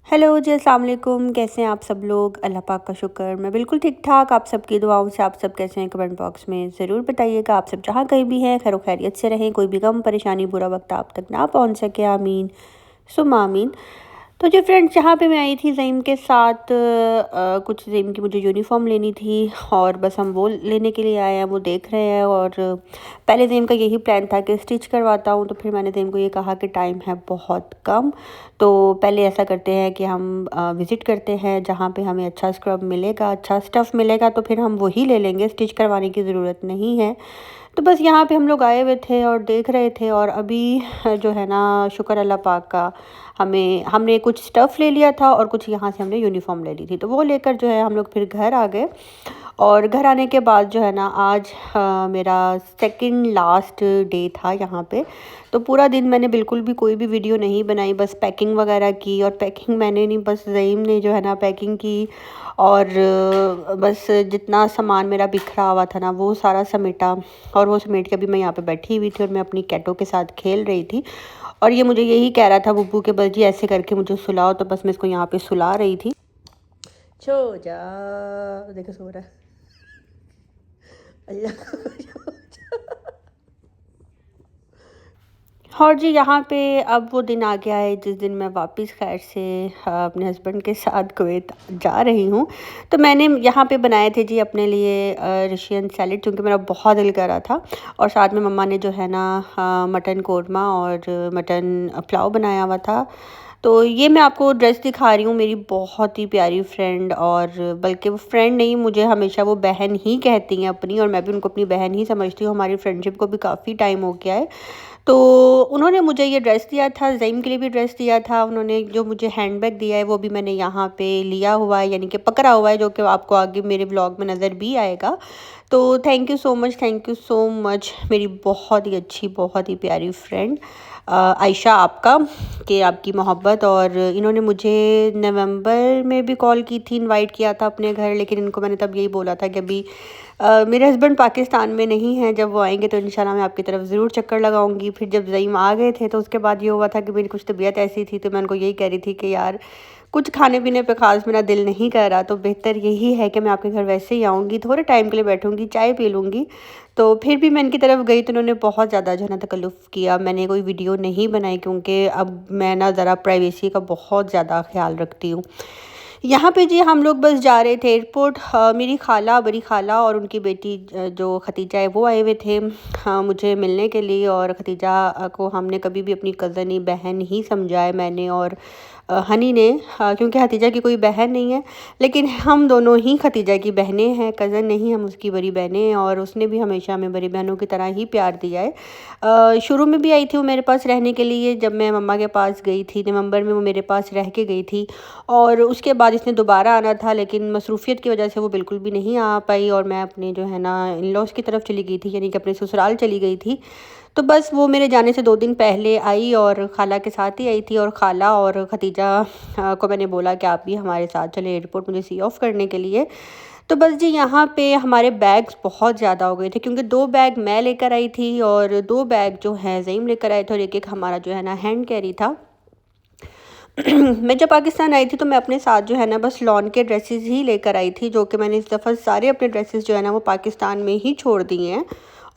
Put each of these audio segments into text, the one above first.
Hello जी, अस्सलाम वालेकुम। कैसे हैं आप सब लोग? अल्लाह पाक का शुक्र, मैं बिल्कुल ठीक ठाक। आप सबकी दुआओं से आप सब कैसे हैं? कमेंट बॉक्स में ज़रूर बताइएगा। आप सब जहाँ कहीं भी हैं खैर खैरियत से रहें, कोई भी गम परेशानी बुरा वक्त आप तक ना पहुँच सके। आमीन सुम्मा आमीन। तो जी फ्रेंड्स, यहाँ पे मैं आई थी ज़ईम के साथ। कुछ ज़ईम की मुझे यूनिफ़ॉर्म लेनी थी और बस हम वो लेने के लिए आए हैं, वो देख रहे हैं। और पहले ज़ईम का यही प्लान था कि स्टिच करवाता हूँ, तो फिर मैंने ज़ईम को ये कहा कि टाइम है बहुत कम, तो पहले ऐसा करते हैं कि हम विज़िट करते हैं जहाँ पे हमें अच्छा स्क्रब मिलेगा, अच्छा स्टफ़ मिलेगा, तो फिर हम वही ले लेंगे, स्टिच करवाने की ज़रूरत नहीं है। तो बस यहाँ पे हम लोग आए हुए थे और देख रहे थे। और अभी जो है ना, शुक्र अल्लाह पाक का, हमने कुछ स्टफ़ ले लिया था और कुछ यहाँ से हमने यूनिफ़ॉर्म ले ली थी, तो वो लेकर जो है हम लोग फिर घर आ गए। और घर आने के बाद जो है ना, आज मेरा सेकंड लास्ट डे था यहाँ पे। तो पूरा दिन मैंने बिल्कुल भी कोई भी वीडियो नहीं बनाई, बस पैकिंग वगैरह की। और पैकिंग मैंने नहीं, बस ज़ईम ने जो है ना पैकिंग की। और बस जितना सामान मेरा बिखरा हुआ था ना, वो सारा समेटा। और वो समेट के अभी मैं यहाँ पे बैठी हुई थी और मैं अपनी कैटो के साथ खेल रही थी। और ये मुझे यही कह रहा था बुब्बू के, बस जी ऐसे करके मुझे सुलाओ, तो बस मैं इसको यहाँ पे सुला रही थी। सो जा, देखो सो रहा है। अल्लाह। और जी यहाँ पे अब वो दिन आ गया है जिस दिन मैं वापस खैर से अपने हस्बैंड के साथ कुवैत जा रही हूँ। तो मैंने यहाँ पे बनाए थे जी अपने लिए रशियन सैलेड, क्योंकि मेरा बहुत दिल कर रहा था। और साथ में मम्मा ने जो है ना मटन कोरमा और मटन पुलाव बनाया हुआ था। तो ये मैं आपको ड्रेस दिखा रही हूँ, मेरी बहुत ही प्यारी फ्रेंड, और बल्कि वो फ्रेंड नहीं, मुझे हमेशा वो बहन ही कहती हैं अपनी, और मैं भी उनको अपनी बहन ही समझती हूँ। हमारी फ्रेंडशिप को भी काफ़ी टाइम हो गया है। तो उन्होंने मुझे ये ड्रेस दिया था, ज़ईम के लिए भी ड्रेस दिया था। उन्होंने जो मुझे हैंडबैग दिया है वो भी मैंने यहाँ पे लिया हुआ है, यानी कि पकड़ा हुआ है, जो कि आपको आगे मेरे व्लॉग में नज़र भी आएगा। तो thank you so much, thank you so much मेरी बहुत ही अच्छी, बहुत ही प्यारी फ्रेंड आयशा, आपका, कि आपकी मोहब्बत। और इन्होंने मुझे नवंबर में भी कॉल की थी, इनवाइट किया था अपने घर, लेकिन इनको मैंने तब यही बोला था कि अभी मेरे हस्बैंड पाकिस्तान में नहीं हैं, जब वो आएंगे तो इंशाल्लाह मैं आपकी तरफ ज़रूर चक्कर लगाऊंगी। फिर जब ज़ईम आ गए थे तो उसके बाद ये हुआ था कि मेरी कुछ तबीयत ऐसी थी, तो मैं उनको यही कह रही थी कि यार कुछ खाने पीने पे ख़ास मेरा दिल नहीं कर रहा, तो बेहतर यही है कि मैं आपके घर वैसे ही आऊँगी, थोड़े टाइम के लिए बैठूँगी, चाय पी लूँगी। तो फिर भी मैं इनकी तरफ गई तो उन्होंने बहुत ज़्यादा जो है ना तकल्लुफ़ किया। मैंने कोई वीडियो नहीं बनाई, क्योंकि अब मैं ना ज़रा प्राइवेसी का बहुत ज़्यादा ख्याल रखती हूँ। यहाँ पे जी हम लोग बस जा रहे थे एयरपोर्ट। मेरी खाला, बड़ी खाला और उनकी बेटी जो खतीजा है वो आए हुए थे मुझे मिलने के लिए। और खतीजा को हमने कभी भी अपनी कज़न ही बहन ही समझा है, मैंने और हनी ने, क्योंकि खतीजा की कोई बहन नहीं है, लेकिन हम दोनों ही खतीजा की बहनें हैं, कज़न नहीं, हम उसकी बड़ी बहनें हैं। और उसने भी हमेशा हमें बड़ी बहनों की तरह ही प्यार दिया है। शुरू में भी आई थी वो मेरे पास रहने के लिए, जब मैं मम्मा के पास गई थी नवंबर में, वो मेरे पास रह के गई थी। और उसके बाद इसने दोबारा आना था, लेकिन मसरूफ़ियत की वजह से वो बिल्कुल भी नहीं आ पाई, और मैं अपने जो है ना इन लॉज़ की तरफ चली गई थी, यानी कि अपने ससुराल चली गई थी। तो बस वो मेरे जाने से 2 दिन पहले आई और खाला के साथ ही आई थी। और खाला और खतीजा को मैंने बोला कि आप भी हमारे साथ चले एयरपोर्ट मुझे सी ऑफ़ करने के लिए। तो बस जी यहाँ पे हमारे बैग्स बहुत ज़्यादा हो गए थे, क्योंकि 2 बैग मैं लेकर आई थी और 2 बैग जो हैं ज़ईम लेकर आए थे, और एक-एक हमारा जो है ना हैंड कैरी था। मैं जब पाकिस्तान आई थी तो मैं अपने साथ जो है ना बस लॉन के ड्रेसेस ही लेकर आई थी, जो कि मैंने इस दफ़ा सारे अपने ड्रेसेस जो है ना वो पाकिस्तान में ही छोड़ दिए हैं।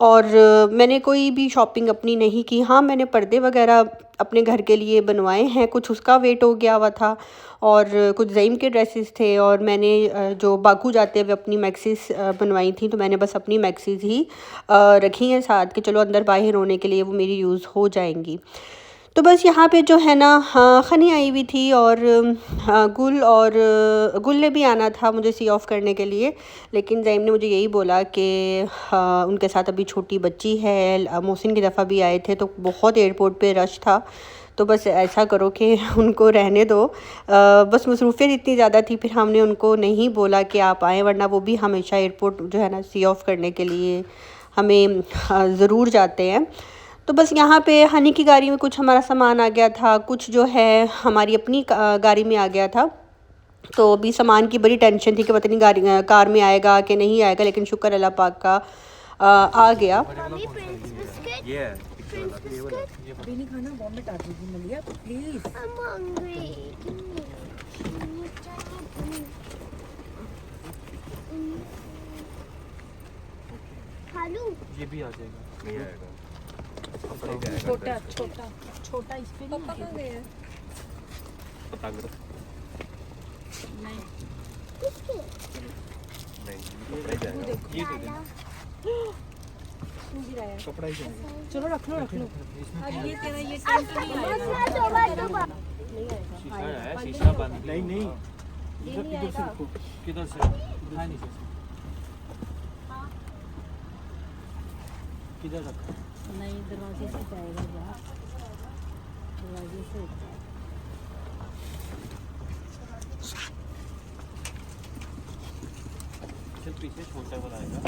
और मैंने कोई भी शॉपिंग अपनी नहीं की। हाँ, मैंने पर्दे वगैरह अपने घर के लिए बनवाए हैं, कुछ उसका वेट हो गया हुआ था, और कुछ ज़ईम के ड्रेसेस थे। और मैंने जो बाकू जाते हुए अपनी मैक्सीज बनवाई थी, तो मैंने बस अपनी मैक्सीज ही रखी हैं साथ, कि चलो अंदर बाहर होने के लिए वो मेरी यूज़ हो जाएंगी। तो बस यहाँ पे जो है ना, हाँ, खनी आई हुई थी, और गुल ने भी आना था मुझे सी ऑफ़ करने के लिए, लेकिन ज़ईम ने मुझे यही बोला कि उनके साथ अभी छोटी बच्ची है। मोहसिन की दफ़ा भी आए थे तो बहुत एयरपोर्ट पे रश था, तो बस ऐसा करो कि उनको रहने दो। बस मसरूफ़ियत इतनी ज़्यादा थी, फिर हमने उनको नहीं बोला कि आप आएँ, वरना वो भी हमेशा एयरपोर्ट जो है ना सी ऑफ़ करने के लिए हमें ज़रूर जाते हैं। तो बस यहाँ पे हनी की गाड़ी में कुछ हमारा सामान आ गया था, कुछ जो है हमारी अपनी गाड़ी में आ गया था। तो अभी सामान की बड़ी टेंशन थी कि पता नहीं गाड़ी कार में आएगा कि नहीं आएगा, लेकिन शुक्र अल्लाह पाक का आ गया। Mummy Prince biscuit Prince biscuit अभी नहीं खाना, वॉमिट आ जाएगी मलिया प्लीज। I'm hungry. भी आ जाएगा। नहीं आएगा। कपड़े का आएगा छोटा अंदर से। छोटा छोटा इस पे पापा कहाँ गए हैं? पतंग नहीं नहीं, कपड़े का आएगा। ये दे देना। क्यों गिराया? कपड़ा ही चाहिए। चलो रख लो इसमें ये तेरा ये टेंट नहीं आएगा नहीं आएगा शीशा है, शीशा बंद। नहीं नहीं, ये इधर नहीं इधर से आएगा। रखो। किधर से? दिखाई नहीं से। किधर रखा? नहीं दरवाजे से जाएगा बाहर दरवाजे से चल पीछे छोटा वाला आएगा।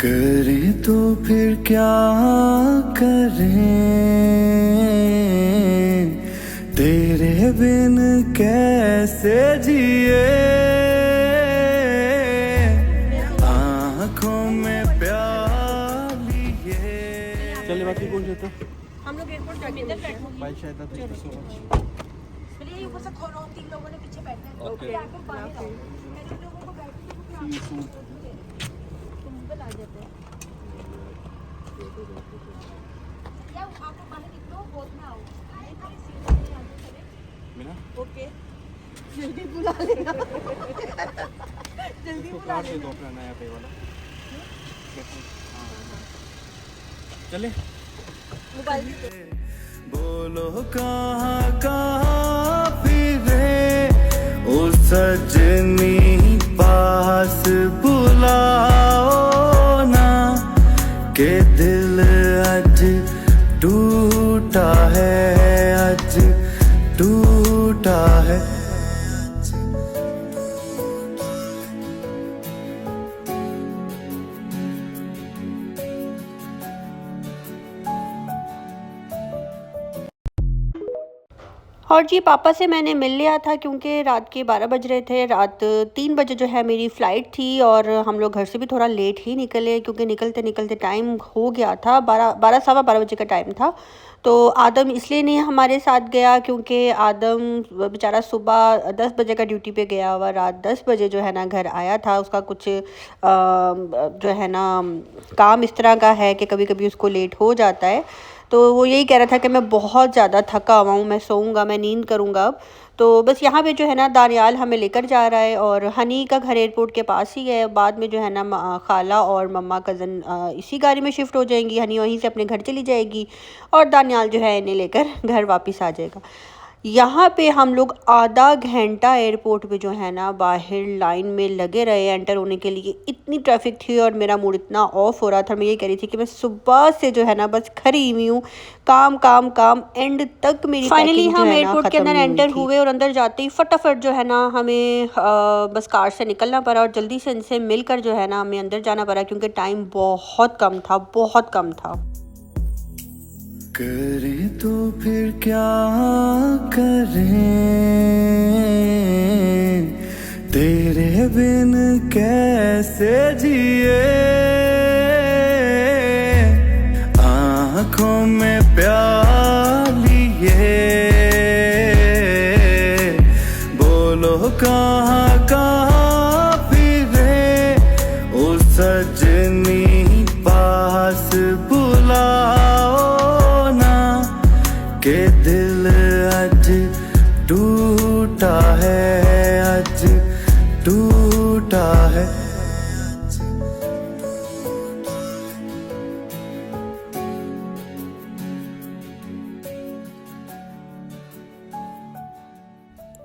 करे तो फिर क्या करें, तेरे बिन कैसे जिए, आँखों में प्यार लिए। चले बाकी कौन जाता? हम लोग एयरपोर्ट जाके इधर बैठो भाई शायद आप चलिए ये ऊपर से खोलो 3 लोगों ने पीछे बैठना है ओके। आगे पानी लाओ मैंने लोगों को बैठने को तुम ऊपर आ जाते हैं या आपको पानी निकलो बोल में आओ मीना ओके जल्दी बुला लेना जल्दी तो बुला कार से लेना दो अपना नया पे वाला। चले मोबाइल भी बोलो कहाँ कहाँ फिरे, ओ सजनी पास बुलाओ ना, के दिल आज टूटा है, आज टूटा है। और जी पापा से मैंने मिल लिया था क्योंकि रात के 12 बज रहे थे। रात 3 बजे जो है मेरी फ़्लाइट थी और हम लोग घर से भी थोड़ा लेट ही निकले क्योंकि निकलते निकलते टाइम हो गया था। 12 बजे का टाइम था। तो आदम इसलिए नहीं हमारे साथ गया क्योंकि आदम बेचारा सुबह 10 बजे का ड्यूटी पे गया हुआ, रात 10 बजे जो है ना घर आया था। उसका कुछ जो है ना काम इस तरह का है कि कभी कभी उसको लेट हो जाता है। तो वो यही कह रहा था कि मैं बहुत ज़्यादा थका हुआ हूँ, मैं सोऊंगा, मैं नींद करूँगा अब। तो बस यहाँ पे जो है ना दानियाल हमें लेकर जा रहा है और हनी का घर एयरपोर्ट के पास ही है। बाद में जो है ना खाला और मम्मा कज़न इसी गाड़ी में शिफ्ट हो जाएंगी। हनी वहीं से अपने घर चली जाएगी और दानियाल जो है इन्हें लेकर घर वापस आ जाएगा। यहाँ पे हम लोग आधा घंटा एयरपोर्ट पे जो है ना बाहर लाइन में लगे रहे एंटर होने के लिए। इतनी ट्रैफिक थी और मेरा मूड इतना ऑफ हो रहा था। मैं ये कह रही थी कि मैं सुबह से जो है ना बस खड़ी हुई हूँ, काम काम काम, एंड तक मेरी फाइनली हम एयरपोर्ट के अंदर एंटर हुए और अंदर जाते ही फटाफट जो है ना हमें बस कार से निकलना पड़ा और जल्दी से इनसे मिलकर जो है ना हमें अंदर जाना पड़ा क्योंकि टाइम बहुत कम था, बहुत कम था। करे तो फिर क्या करें, तेरे बिन कैसे जिए, आँखों में प्यार लिए, बोलो कहाँ कहाँ फिरे, ओ सजनी पास बुलाओ के दिल आज टूटा है, आज टूटा है।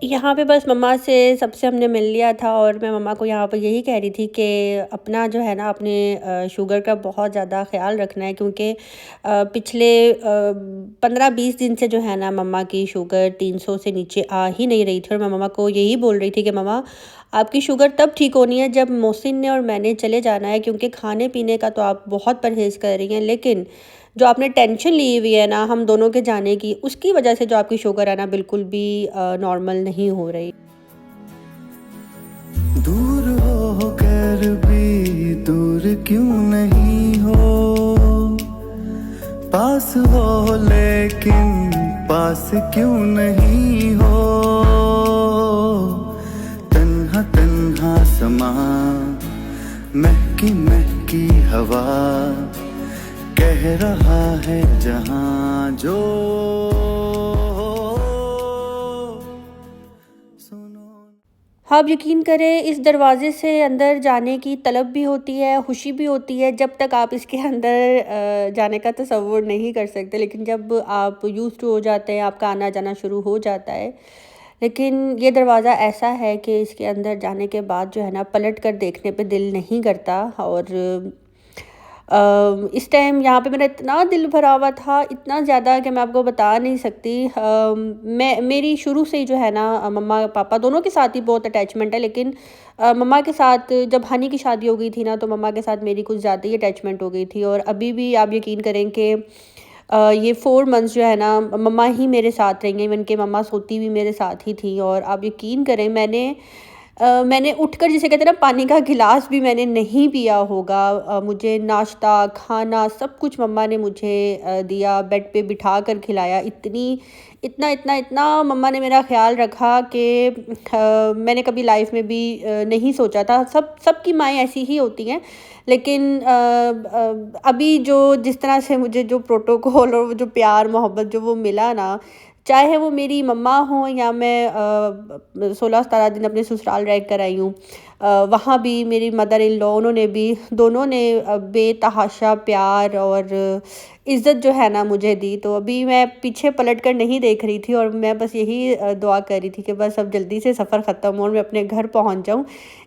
यहाँ पे बस मम्मा से सबसे हमने मिल लिया था और मैं मम्मा को यहाँ पर यही कह रही थी कि अपना जो है ना अपने शुगर का बहुत ज़्यादा ख्याल रखना है क्योंकि पिछले 15-20 दिन से जो है ना मम्मा की शुगर 300 से नीचे आ ही नहीं रही थी। और मैं मम्मा को यही बोल रही थी कि मम्मा आपकी शुगर तब ठीक होनी है जब मोहसिन ने और मैंने चले जाना है, क्योंकि खाने पीने का तो आप बहुत परहेज़ कर रही हैं लेकिन जो आपने टेंशन ली हुई है ना हम दोनों के जाने की, उसकी वजह से जो आपकी शुगर है ना बिल्कुल भी नॉर्मल नहीं हो रही। दूर हो कर भी दूर क्यों नहीं हो, पास हो लेकिन पास क्यों नहीं हो, तन्हा तन्हा समा मैं की महकी हवा कह रहा है जहां जो सुनो। हाँ, आप यकीन करें इस दरवाज़े से अंदर जाने की तलब भी होती है, खुशी भी होती है जब तक आप इसके अंदर जाने का तसव्वुर नहीं कर सकते। लेकिन जब आप यूज़्ड टू हो जाते हैं, आपका आना-जाना शुरू हो जाता है। लेकिन ये दरवाज़ा ऐसा है कि इसके अंदर जाने के बाद जो है ना, पलट कर देखने पे दिल नहीं करता। और इस टाइम यहाँ पे मेरा इतना दिल भरा हुआ था, इतना ज़्यादा कि मैं आपको बता नहीं सकती। मेरी शुरू से ही जो है ना, मम्मा पापा दोनों के साथ ही बहुत अटैचमेंट है। लेकिन मम्मा के साथ जब हनी की शादी हो गई थी ना, तो मम्मा के साथ मेरी कुछ ज़्यादा ही अटैचमेंट हो गई थी। और अभी भी आप यकीन करें कि ये 4 मंथ्स जो है ना, मम्मा ही मेरे साथ रही हैं। इवन कि मम्मा सोती भी मेरे साथ ही थी। और आप यकीन करें मैंने उठकर, जिसे कहते हैं ना, पानी का गिलास भी मैंने नहीं पिया होगा। मुझे नाश्ता, खाना सब कुछ मम्मा ने मुझे दिया, बेड पे बिठा कर खिलाया। इतना मम्मा ने मेरा ख़्याल रखा कि मैंने कभी लाइफ में भी नहीं सोचा था। सबकी माएँ ऐसी ही होती हैं। लेकिन अभी जिस तरह से मुझे जो प्रोटोकॉल और जो प्यार मोहब्बत जो वो मिला ना, चाहे वो मेरी मम्मा हो या मैं 16-17 दिन अपने ससुराल रह कर आई हूँ, वहाँ भी मेरी मदर इन लॉ, उन्होंने भी, दोनों ने बेतहाशा प्यार और इज़्ज़त जो है ना मुझे दी। तो अभी मैं पीछे पलट कर नहीं देख रही थी और मैं बस यही दुआ कर रही थी कि बस अब जल्दी से सफ़र ख़त्म हो और मैं अपने घर पहुँच जाऊँ।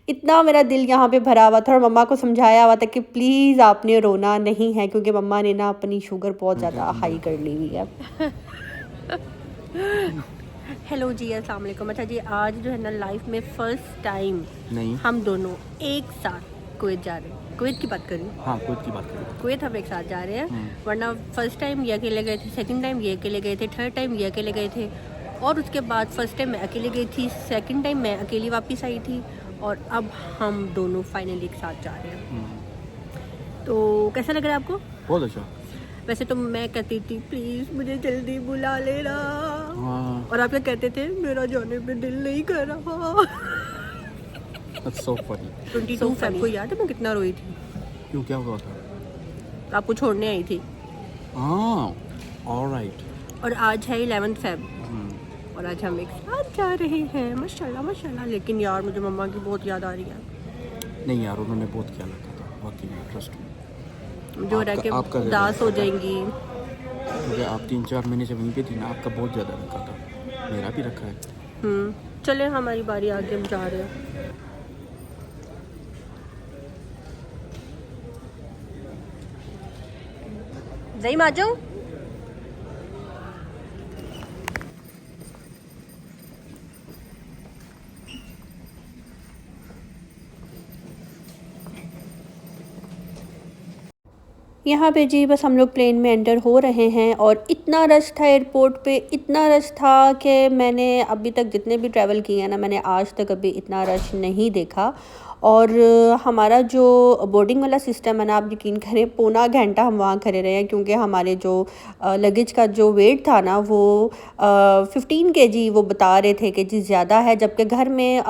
इतना मेरा दिल यहाँ पे भरा हुआ था। और मम्मा को समझाया हुआ था कि प्लीज़ आपने रोना नहीं है, क्योंकि मम्मा ने ना अपनी शुगर बहुत ज़्यादा हाई कर ली हुई है। हेलो जी, अस्सलाम वालेकुम। अच्छा जी, आज जो है ना, लाइफ में फ़र्स्ट टाइम नहीं, हम दोनों एक साथ कुवैत जा रहे हैं। कुवैत की बात कर रही हूँ। हाँ, कुछ की बात करें। कुवैत हम एक साथ जा रहे हैं। वरना फर्स्ट टाइम ये अकेले गए थे, सेकंड टाइम ये अकेले गए थे, थर्ड टाइम ये अकेले गए थे। और उसके बाद फर्स्ट टाइम मैं अकेले गई थी, सेकंड टाइम मैं अकेली वापस आई थी। और अब हम दोनों फाइनली एक साथ जा रहे हैं। तो कैसा लग रहा है आपको? बहुत अच्छा। वैसे तो मैं कहती थी प्लीज़ मुझे जल्दी बुला लेना। हाँ, और आप क्या कहते थे? मेरा जाने पे दिल नहीं कर रहा। that's so funny। 22 फ़रवरी को याद है मैं कितना रोई थी? क्यों, क्या हुआ था? आपको छोड़ने आई थी। हाँ, ऑलराइट। और आज है 11 फ़रवरी और आज हम एक साथ जा रहे हैं। माशाल्लाह माशाल्लाह। लेकिन यार मुझे मम्मा की बहुत याद आ रही है। नहीं यार, उन्होंने बहुत ख्याल रखा था, वाकई में, ट्रस्ट में। जो रह के आपका उदास हो जाएंगी। क्योंकि आप 3-4 महीने से वहीं पे थी ना, आपका बहुत ज़्यादा रखा था, मेरा भी रखा है। चले, हमारी बारी आगे, हम जा रहे हैं। ज़ईम आ जाओ। यहाँ पे जी बस हम लोग प्लेन में एंटर हो रहे हैं। और इतना रश था एयरपोर्ट पे, इतना रश था कि मैंने अभी तक जितने भी ट्रैवल किए हैं ना, मैंने आज तक अभी इतना रश नहीं देखा। और हमारा जो बोर्डिंग वाला सिस्टम है ना, आप यकीन करें पौना घंटा हम वहाँ खड़े रहे हैं। क्योंकि हमारे जो लगेज का जो वेट था ना, वो 15 kg वो बता रहे थे कि जी ज़्यादा है, जबकि घर में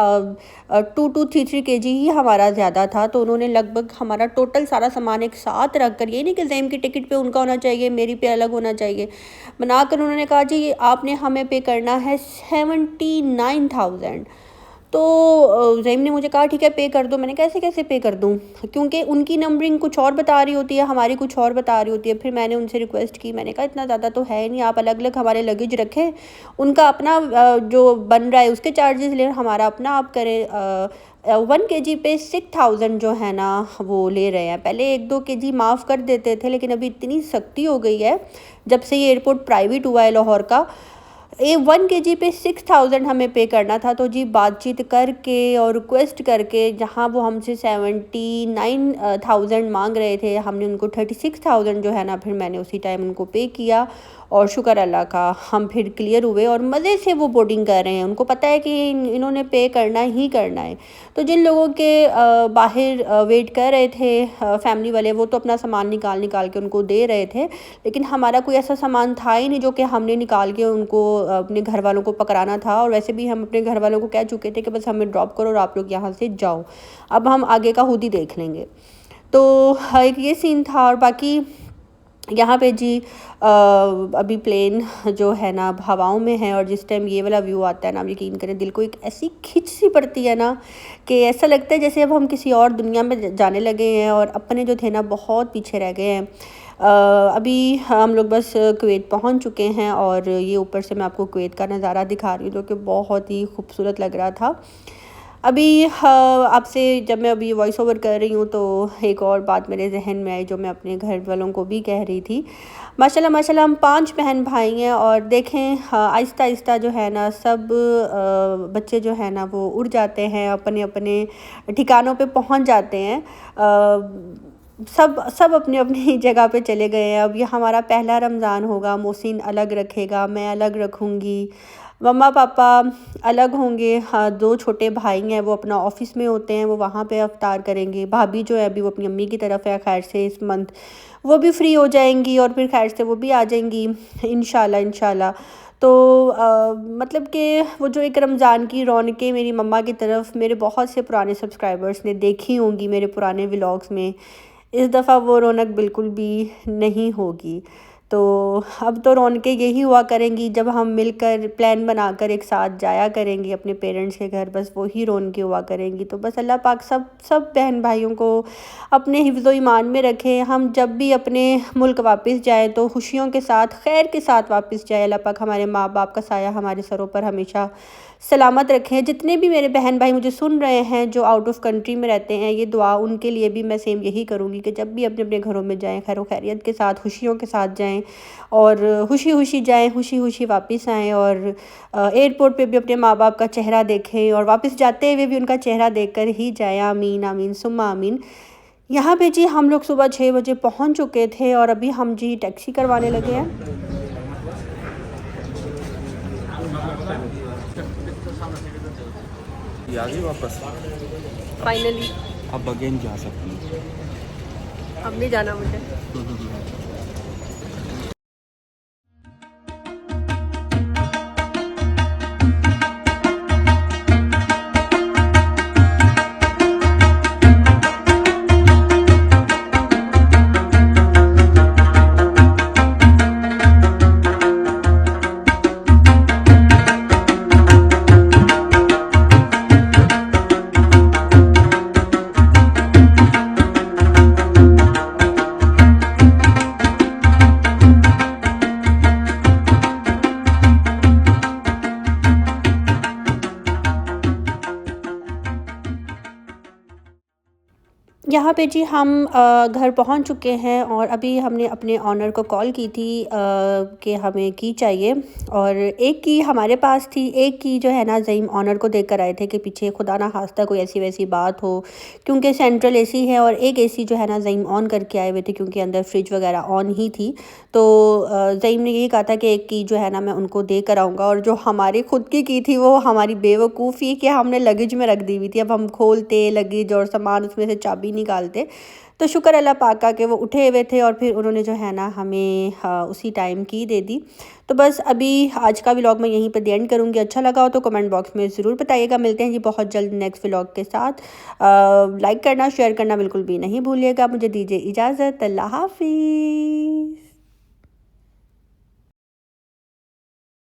2 to 3 kg ही हमारा ज़्यादा था। तो उन्होंने लगभग हमारा टोटल सारा सामान एक साथ रख कर, ये नहीं कि ज़ईम की टिकट पे उनका होना चाहिए, मेरी पे अलग होना चाहिए, बनाकर उन्होंने कहा जी आपने हमें पे करना है 79,000। तो ज़ईम ने मुझे कहा ठीक है पे कर दो। मैंने कैसे कैसे पे कर दूँ, क्योंकि उनकी नंबरिंग कुछ और बता रही होती है, हमारी कुछ और बता रही होती है। फिर मैंने उनसे रिक्वेस्ट की, मैंने कहा इतना ज़्यादा तो है नहीं, आप अलग अलग हमारे लगेज रखें, उनका अपना जो बन रहा है उसके चार्जेस ले, हमारा अपना आप करें। 1 kg पे 6,000 जो है ना वो ले रहे हैं। पहले 1-2 kg माफ़ कर देते थे, लेकिन अभी इतनी सख्ती हो गई है जब से ये एयरपोर्ट प्राइवेट हुआ है लाहौर का। 1 kg पे 6,000 हमें पे करना था। तो जी बातचीत करके और रिक्वेस्ट करके, जहाँ वो हमसे 79,000 मांग रहे थे, हमने उनको 36,000 जो है ना, फिर मैंने उसी टाइम उनको पे किया। और शुक्र अल्लाह का हम फिर क्लियर हुए और मज़े से वो बोर्डिंग कर रहे हैं। उनको पता है कि इन्होंने पे करना ही करना है। तो जिन लोगों के बाहर वेट कर रहे थे फैमिली वाले, वो तो अपना सामान निकाल के उनको दे रहे थे। लेकिन हमारा कोई ऐसा सामान था ही नहीं जो कि हमने निकाल के उनको अपने घर वालों को पकड़ाना था। और वैसे भी हम अपने घर वालों को कह चुके थे कि बस हमें ड्रॉप करो और आप लोग यहाँ से जाओ, अब हम आगे का खुद ही देख लेंगे। तो एक ये सीन था। और बाकी यहाँ पे जी अभी प्लेन जो है ना अब हवाओं में है, और जिस टाइम ये वाला व्यू आता है ना, आप यकीन करें दिल को एक ऐसी खिंच सी पड़ती है ना कि ऐसा लगता है जैसे अब हम किसी और दुनिया में जाने लगे हैं और अपने जो थे ना बहुत पीछे रह गए हैं। अभी हम लोग बस कुवैत पहुंच चुके हैं, और ये ऊपर से मैं आपको कुवैत का नज़ारा दिखा रही हूँ जो कि बहुत ही खूबसूरत लग रहा था। अभी आपसे जब मैं अभी वॉइस ओवर कर रही हूँ तो एक और बात मेरे जहन में आई जो मैं अपने घर वालों को भी कह रही थी। माशाल्लाह माशाल्लाह हम 5 बहन भाई हैं, और देखें आहिस्ता आहिस्ता जो है ना सब बच्चे जो है ना वो उड़ जाते हैं, अपने अपने ठिकानों पे पहुँच जाते हैं। सब सब अपनी अपनी जगह पे चले गए हैं। अब ये हमारा पहला रमज़ान होगा, मोहसिन अलग रखेगा, मैं अलग रखूँगी, मम्मा पापा अलग होंगे। हाँ, 2 छोटे भाई हैं वो अपना ऑफिस में होते हैं, वो वहाँ पे अफ्तार करेंगे। भाभी जो है अभी वो अपनी अम्मी की तरफ है, खैर से इस मंथ वो भी फ्री हो जाएंगी और फिर खैर से वो भी आ जाएंगी इंशाल्लाह इंशाल्लाह। तो मतलब कि वो जो एक रमज़ान की रौनकें मेरी मम्मा की तरफ मेरे बहुत से पुराने सब्सक्राइबर्स ने देखी होंगी मेरे पुराने व्लॉग्स में, इस दफ़ा वो रौनक बिल्कुल भी नहीं होगी। तो अब तो रौनकें यही हुआ करेंगी जब हम मिलकर प्लान बनाकर एक साथ जाया करेंगे अपने पेरेंट्स के घर, बस वही रौनकें हुआ करेंगी। तो बस अल्लाह पाक सब सब बहन भाइयों को अपने हिफ्ज़ व ईमान में रखे। हम जब भी अपने मुल्क वापस जाएँ तो खुशियों के साथ खैर के साथ वापस जाए। अल्लाह पाक हमारे माँ बाप का साया हमारे सरों पर हमेशा सलामत रखें। जितने भी मेरे बहन भाई मुझे सुन रहे हैं जो आउट ऑफ कंट्री में रहते हैं, ये दुआ उनके लिए भी मैं सेम यही करूँगी कि जब भी अपने अपने घरों में जाएँ खैर खैरियत के साथ खुशियों के साथ जाएँ, और खुशी खुशी जाएँ, खुशी खुशी वापस आएँ, और एयरपोर्ट पे भी अपने माँ बाप का चेहरा देखें और वापस जाते हुए भी उनका चेहरा देखकर ही जाएँ। आमीन आमीन सुम्मा आमीन। यहाँ पे जी हम लोग सुबह 6 बजे पहुँच चुके थे, और अभी हम जी टैक्सी करवाने लगे हैं। ये आ गई वापस। फाइनली अब अगेन जा सकती हैं। अब नहीं जाना मुझे। यहाँ पे जी हम घर पहुँच चुके हैं, और अभी हमने अपने ऑनर को कॉल की थी कि हमें की चाहिए, और एक की हमारे पास थी, एक की जो है ना ज़ईम ऑनर को देकर कर आए थे कि पीछे खुदा ना खास्ता कोई ऐसी वैसी बात हो, क्योंकि सेंट्रल एसी है और एक एसी जो है ना ज़ईम ऑन करके आए हुए थे क्योंकि अंदर फ्रिज वगैरह ऑन ही थी। तो ज़ईम ने यही कहा था कि एक की जो है ना मैं उनको दे कर आऊँगा, और जो हमारी खुद की थी वो हमारी बेवकूफ़ी कि हमने लगेज में रख दी हुई थी। अब हम खोलते लगेज और सामान उसमें से चाबी निकालते, तो शुक्र अल्लाह पाक का कि वो उठे हुए थे और फिर उन्होंने जो है ना हमें उसी टाइम की दे दी। तो बस अभी आज का व्लॉग मैं यहीं पर एंड करूँगी। अच्छा लगा हो तो कमेंट बॉक्स में ज़रूर बताइएगा। मिलते हैं जी बहुत जल्द नेक्स्ट व्लॉग के साथ। लाइक करना शेयर करना बिल्कुल भी नहीं भूलिएगा। मुझे दीजिए इजाज़त। अल्लाह हाफिज़।